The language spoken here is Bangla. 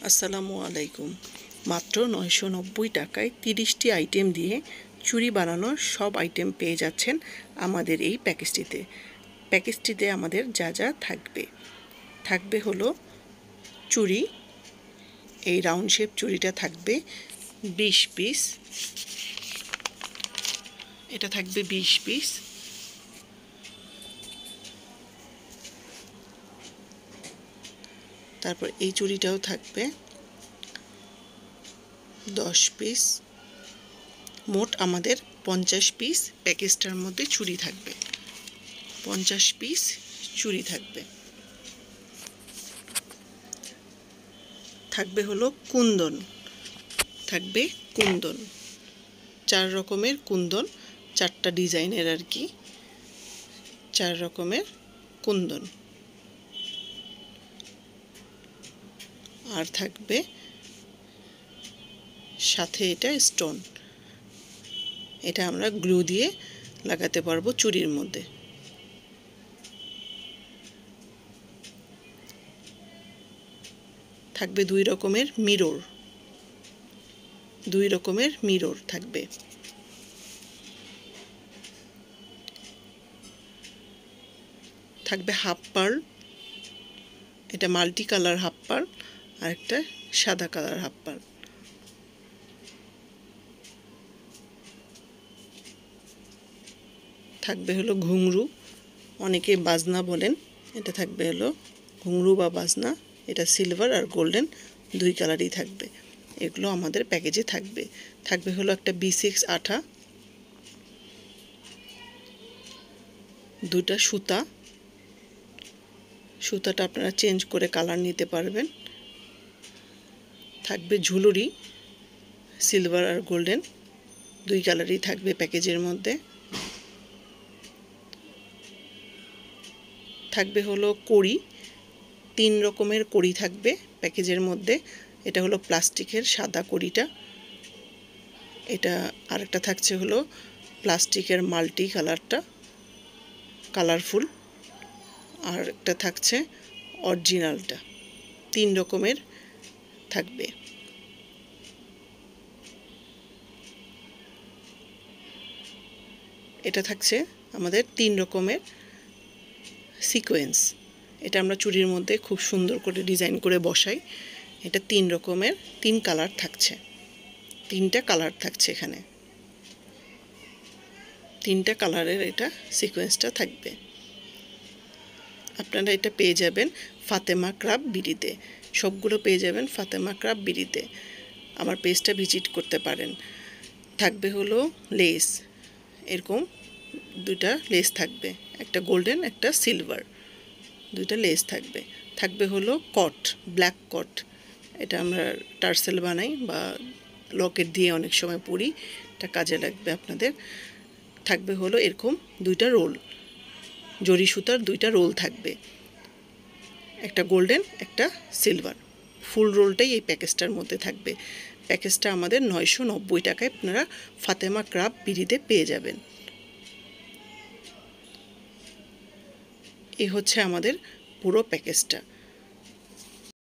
আসসালামু আলাইকুম। মাত্র 990 টাকায় 30টি আইটেম দিয়ে চুড়ি বানানোর সব আইটেম পেয়ে যাচ্ছেন আমাদের এই প্যাকেজটিতে। প্যাকেজটিতে আমাদের যা যা থাকবে হলো চুড়ি। এই রাউন্ড শেপ চুড়িটা থাকবে 20 পিস। এটা থাকবে 20 পিস। তারপর এই চুড়িটাও থাকবে 10 পিস। মোট আমাদের 50 পিস প্যাকেজটার মধ্যে চুড়ি থাকবে। 50 পিস চুড়ি থাকবে হলো কুন্দন। 4 রকমের কুন্দন, 4টা ডিজাইনের আর কি, 4 রকমের কুন্দন। আর থাকবে সাথে এটা স্টোন। এটা আমরা গ্লু দিয়ে লাগাতে পারবো চুড়ির মধ্যে। থাকবে 2 রকমের মিরর থাকবে। থাকবে হাফ পার্ল, এটা মাল্টি কালার হাফ পার্ল, আর একটা সাদা কালার হাফ পার্ল। থাকবে হলো ঘুংরু, অনেকে বাজনা বলেন, এটা থাকবে হলো ঘুংরু বা বাজনা। এটা সিলভার আর গোল্ডেন 2 কালারই থাকবে। এগুলো আমাদের প্যাকেজে থাকবে হলো একটা B6 আঠা, 2টা সুতাটা আপনারা চেঞ্জ করে কালার নিতে পারবেন। থাকবে ঝুলুরি, সিলভার আর গোল্ডেন 2 কালারই থাকবে প্যাকেজের মধ্যে। থাকবে হলো কড়ি, 3 রকমের কড়ি থাকবে প্যাকেজের মধ্যে। এটা হলো প্লাস্টিকের সাদা কড়িটা। এটা আরেকটা থাকছে হলো প্লাস্টিকের মাল্টি কালারটা, কালারফুল। আর একটা থাকছে অরিজিনালটা। 3 রকমের থাকবে। এটা থাকছে আমাদের 3 রকমের সিকোয়েন্স। এটা আমরা চুড়ির মধ্যে খুব সুন্দর করে ডিজাইন করে বসাই। এটা 3 রকমের 3 কালার থাকছে, 3টা কালার থাকছে এখানে। 3টা কালারের এটা সিকোয়েন্সটা থাকবে। আপনারা এটা পেয়ে যাবেন ফাতেমা ক্রাফট বিডিতে। সবগুলো পেয়ে যাবেন ফাতেমা ক্রাফট বিডিতে। আমার পেজটা ভিজিট করতে পারেন। থাকবে হলো লেস, এরকম 2টা লেস থাকবে, একটা গোল্ডেন একটা সিলভার, 2টা লেস থাকবে হলো কট, ব্ল্যাক কট। এটা আমরা টার্সেল বানাই বা লকেট দিয়ে অনেক সময় পরি, এটা কাজে লাগবে আপনাদের। থাকবে হলো এরকম 2টা রোল, জরি সুতার 2টা রোল থাকবে, একটা গোল্ডেন একটা সিলভার। ফুল রোলটাই এই প্যাকেজটার মধ্যে থাকবে। প্যাকেজটা আমাদের 990 টাকায় আপনারা ফাতেমা ক্রাফট বিডিতে পেয়ে যাবেন। এই হচ্ছে আমাদের পুরো প্যাকেজটা।